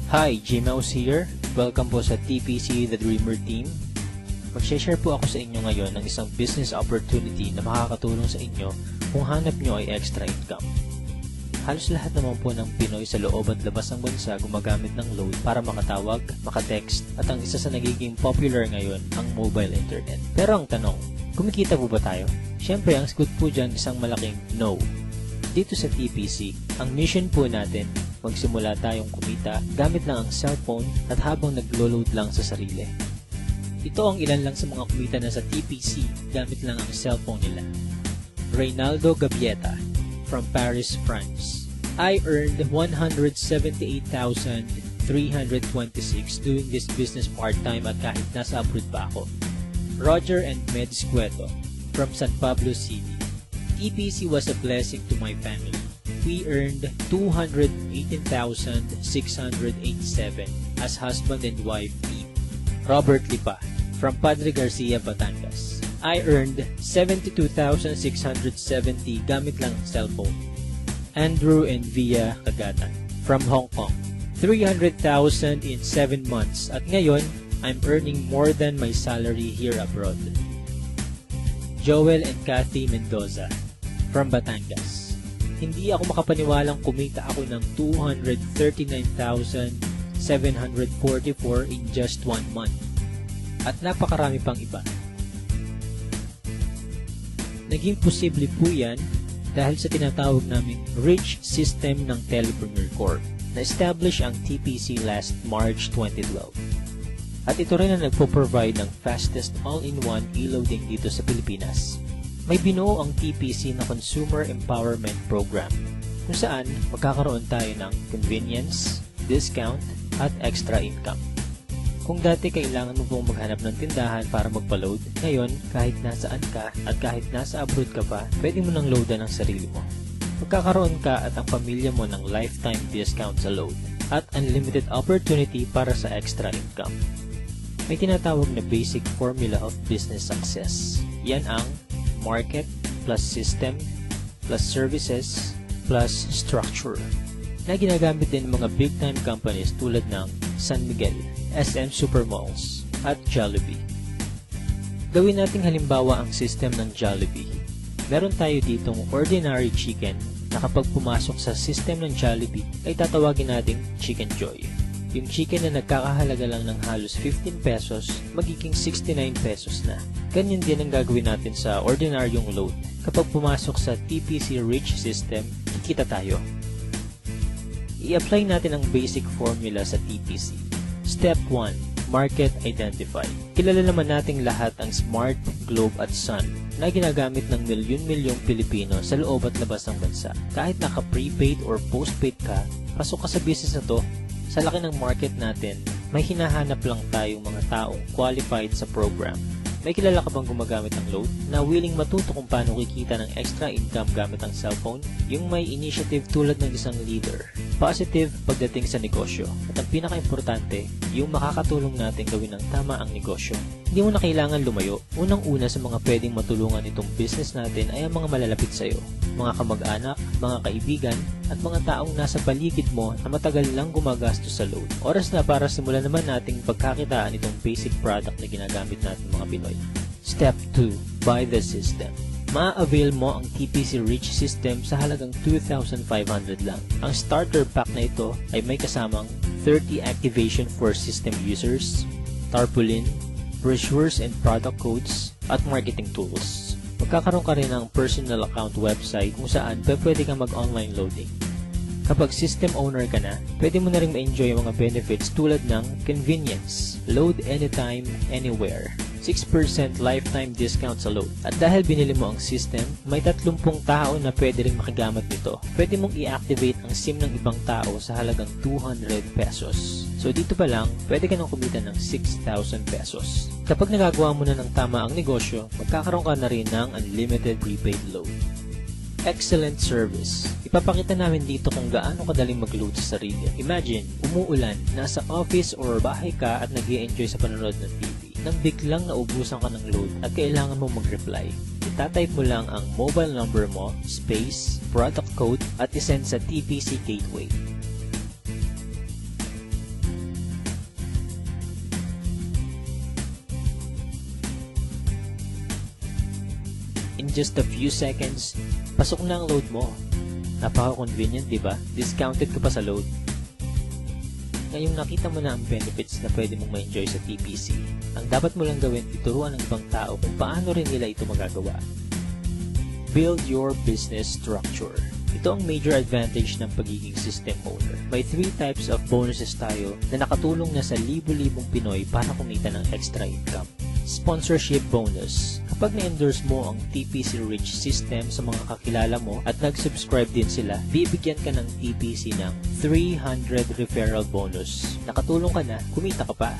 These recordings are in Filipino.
Hi, Gmouse here. Welcome po sa TPC The Dreamer Team. Mag-share po ako sa inyo ngayon ng isang business opportunity na makakatulong sa inyo kung hanap nyo ay extra income. Halos lahat naman po ng Pinoy sa loob at labas ng bansa gumagamit ng load para makatawag, makatext, at ang isa sa nagiging popular ngayon, ang mobile internet. Pero ang tanong, kumikita po ba tayo? Syempre, ang sagot po dyan isang malaking no. Dito sa TPC, ang mission po natin, magsimula tayong kumita gamit lang ang cellphone at habang naglo-load lang sa sarili. Ito ang ilan lang sa mga kumita na sa TPC gamit lang ang cellphone nila. Reynaldo Gavieta from Paris, France. I earned 178,326 doing this business part-time at kahit nasa abroad pa ako. Roger and Meds Cueto from San Pablo City. TPC was a blessing to my family. We earned 218,687 as husband and wife team. Robert Lipa from Padre Garcia, Batangas. I earned 72,670 gamit lang ang cellphone. Andrew and Via Kagatan from Hong Kong. 300,000 in 7 months at ngayon, I'm earning more than my salary here abroad. Joel and Kathy Mendoza from Batangas. Hindi ako makapaniwalang kumita ako ng 239,744 in just 1 month. At napakarami pang iba. Naging posible po yan dahil sa tinatawag naming Rich System ng Telepreneur Corp. Na-establish ang TPC last March 2012. At ito rin ang nagpo-provide ng fastest all-in-one e-loading dito sa Pilipinas. May binuo ang TPC na Consumer Empowerment Program kung saan magkakaroon tayo ng convenience, discount, at extra income. Kung dati kailangan mo pong maghanap ng tindahan para magpa-load, ngayon kahit nasaan ka at kahit nasa abroad ka pa, pwede mo nang loadan ang sarili mo. Magkakaroon ka at ang pamilya mo ng lifetime discount sa load at unlimited opportunity para sa extra income. May tinatawag na basic formula of business success. Yan ang market plus system plus services plus structure na ginagamit din ng mga big time companies tulad ng San Miguel, SM Supermalls at Jollibee. Gawin nating halimbawa ang system ng Jollibee. Meron tayo ditong ordinary chicken na kapag pumasok sa system ng Jollibee ay tatawagin nating Chicken Joy. Yung chicken na nagkakahalaga lang ng halos 15 pesos, magiging 69 pesos na. Ganyan din ang gagawin natin sa ordinaryong load. Kapag pumasok sa TPC Rich System, kikita tayo. I-apply natin ang basic formula sa TPC. Step 1. Market Identify. Kilala naman nating lahat ang Smart, Globe at Sun na ginagamit ng milyon-milyong Pilipino sa loob at labas ng bansa. Kahit naka-prepaid or postpaid ka, pasok ka sa business na to. Sa laki ng market natin, may hinahanap lang tayong mga taong qualified sa program. May kilala ka bang gumagamit ng load na willing matuto kung paano kikita ng extra income gamit ang cellphone? Yung may initiative tulad ng isang leader. Positive pagdating sa negosyo. At ang pinaka-importante, yung makakatulong natin gawin ng tama ang negosyo. Hindi mo na kailangan lumayo. Unang-una sa mga pwedeng matulungan itong business natin ay ang mga malalapit sa'yo. Mga kamag-anak, mga kaibigan, at mga taong nasa paligid mo na matagal lang gumagastos sa load. Oras na para simulan naman nating pagkakitaan itong basic product na ginagamit natin mga Pinoy. Step 2. Buy the system. Ma-avail mo ang TPC Rich System sa halagang 2,500 lang. Ang starter pack na ito ay may kasamang 30 activation for system users, tarpaulin, brochures and product codes, at marketing tools. Magkakaroon ka rin ng personal account website kung saan pwede kang mag-online loading. Kapag system owner ka na, pwede mo na rin ma-enjoy ang mga benefits tulad ng convenience, load anytime, anywhere, 6% lifetime discount sa load. At dahil binili mo ang system, may 30 tao na pwede rin makigamit nito. Pwede mong i-activate ang SIM ng ibang tao sa halagang 200 pesos. So dito pa lang, pwede ka nang kumita ng 6,000 pesos. Kapag nagagawa mo na ng tama ang negosyo, magkakaroon ka na rin ng unlimited prepaid load. Excellent service. Ipapakita namin dito kung gaano kadaling mag-load sa sarili. Imagine, umuulan, nasa office or bahay ka at nag-i-enjoy sa panonood ng TV. Nang biglang naubusan ka ng load at kailangan mo mag-reply, itatype mo lang ang mobile number mo, space, product code at isend sa TPC Gateway. in just a few seconds, pasok na ang load mo. Napaka-convenient, di ba? Discounted ka pa sa load. Ngayong nakita mo na ang benefits na pwede mong ma-enjoy sa TPC, ang dapat mo lang gawin ituruan ng ibang tao kung paano rin nila ito magagawa. Build your business structure. Ito ang major advantage ng pagiging system owner. May 3 types of bonuses tayo na nakatulong na sa libo-libong Pinoy para kumita ng extra income. Sponsorship bonus. Kapag na-endorse mo ang TPC Rich system sa mga kakilala mo at nag-subscribe din sila, bibigyan ka ng TPC ng 300 referral bonus. Nakatulong ka na, kumita ka pa.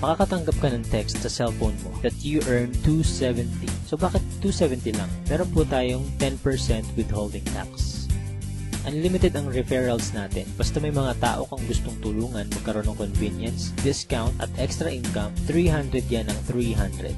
Makakatanggap ka ng text sa cellphone mo that you earn 270. So bakit 270 lang? Meron po tayong 10% withholding tax. Unlimited ang referrals natin. Basta may mga tao kang gustong tulungan magkaroon ng convenience, discount at extra income, 300 yan ang 300.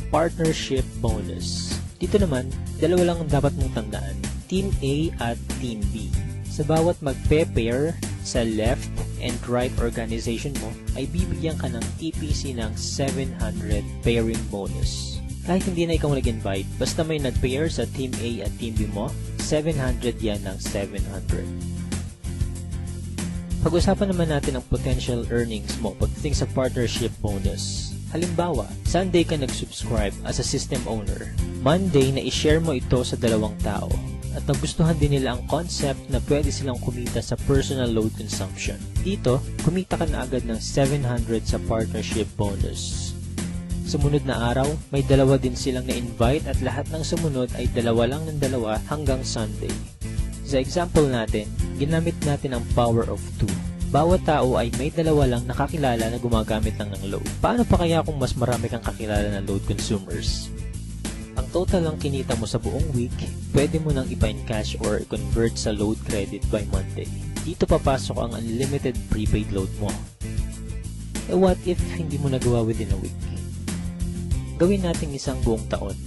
Partnership bonus. Dito naman, dalawa lang ang dapat mong tandaan. Team A at Team B. Sa bawat magpe-pair sa left and right organization mo, ay bibigyan ka ng TPC ng 700 pairing bonus. Kahit hindi na ikaw nag-invite, basta may nag-pair sa Team A at Team B mo, 700 yan ng 700. Pag-usapan naman natin ang potential earnings mo pagdating sa partnership bonus. Halimbawa, Sunday ka nag-subscribe as a system owner. Monday na i-share mo ito sa dalawang tao. At nagustuhan din nila ang concept na pwede silang kumita sa personal load consumption. Dito, kumita ka na agad ng 700 sa partnership bonus. Sumunod na araw, may dalawa din silang na-invite at lahat ng sumunod ay dalawa lang ng dalawa hanggang Sunday. Sa example natin, ginamit natin ang power of 2. Bawat tao ay may dalawa lang nakakilala na gumagamit lang ng load. Paano pa kaya kung mas marami kang kakilala na load consumers? Ang total lang kinita mo sa buong week, pwede mo nang ipa-encash or i-convert sa load credit by Monday. Dito papasok ang unlimited prepaid load mo. E what if hindi mo nagawa within a week? Gawin natin isang buong taon.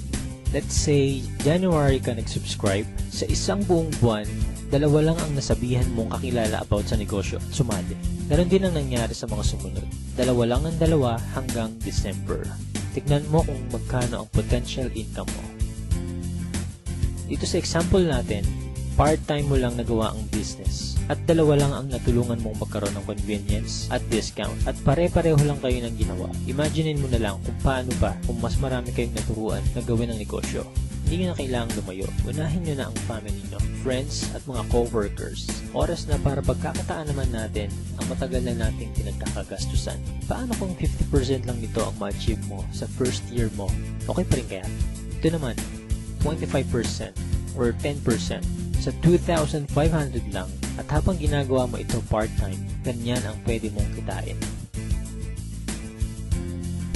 Let's say, January ka nag-subscribe. Sa isang buong buwan, dalawa lang ang nasabihan mong kakilala about sa negosyo at sumali. Ganon din ang nangyari sa mga sumunod. Dalawa lang ang dalawa hanggang December. Tignan mo kung magkano ang potential income mo. Dito sa example natin, part-time mo lang nagawa ang business at dalawa lang ang natulungan mong magkaroon ng convenience at discount at pare-pareho lang kayo ng ginawa. Imaginein mo na lang kung paano pa kung mas marami kayong naturuan na gawin ang negosyo. Hindi nyo na kailangang lumayo. Unahin nyo na ang family nyo, friends at mga co-workers. Oras na para pagkakataan naman natin ang matagal na nating pinagkakagastusan. Paano kung 50% lang nito ang ma-achieve mo sa first year mo? Okay pa rin kaya? Ito naman, 25% or 10% sa 2,500 lang at habang ginagawa mo ito part-time, ganyan ang pwede mong kitain.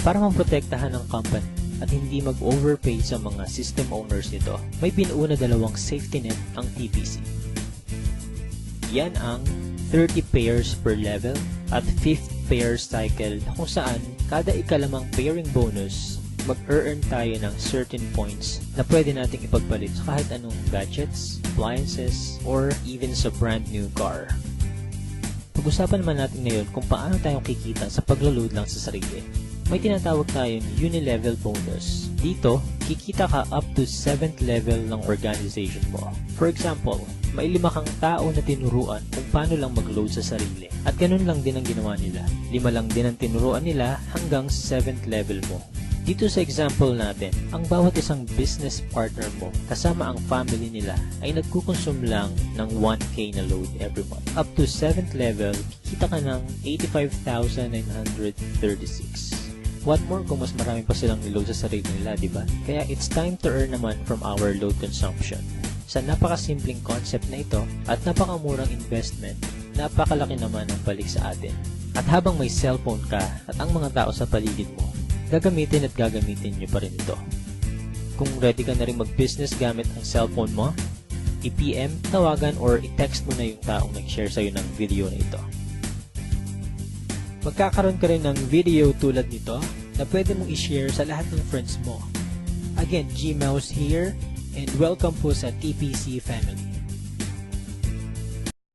Para maprotektahan ang company at hindi mag-overpay sa mga system owners nito, may binuo na dalawang safety net ang TPC. Yan ang 30 pairs per level at 5th pair cycle kung saan kada ikalimang pairing bonus, mag-earn tayo ng certain points na pwede nating ipagpalit sa kahit anong gadgets, appliances, or even sa brand new car. Pag-usapan naman natin ngayon kung paano tayo kikita sa paglo-load lang sa sarili. May tinatawag tayong uni-level bonus. Dito, kikita ka up to 7th level ng organization mo. For example, may 5 kang tao na tinuruan kung paano lang mag-load sa sarili. At ganun lang din ang ginawa nila. 5 lang din ang tinuruan nila hanggang 7th level mo. Dito sa example natin, ang bawat isang business partner mo kasama ang family nila ay nagkukonsume lang ng 1K na load every month. Up to 7th level, kikita ka ng 85,936. What more kung mas marami pa silang niload sa sarili nila, diba? Kaya it's time to earn naman from our load consumption. Sa napakasimpleng concept na ito at napakamurang investment, napakalaki naman ang balik sa atin. At habang may cellphone ka at ang mga tao sa paligid mo, gagamitin at gagamitin nyo pa rin ito. Kung ready ka na rin mag-business gamit ang cellphone mo, i-PM, tawagan, or i-text mo na yung taong nag-share sa'yo ng video na ito. Magkakaroon ka rin ng video tulad nito na pwede mong i-share sa lahat ng friends mo. Again, G-Mouse here, and welcome po sa TPC family.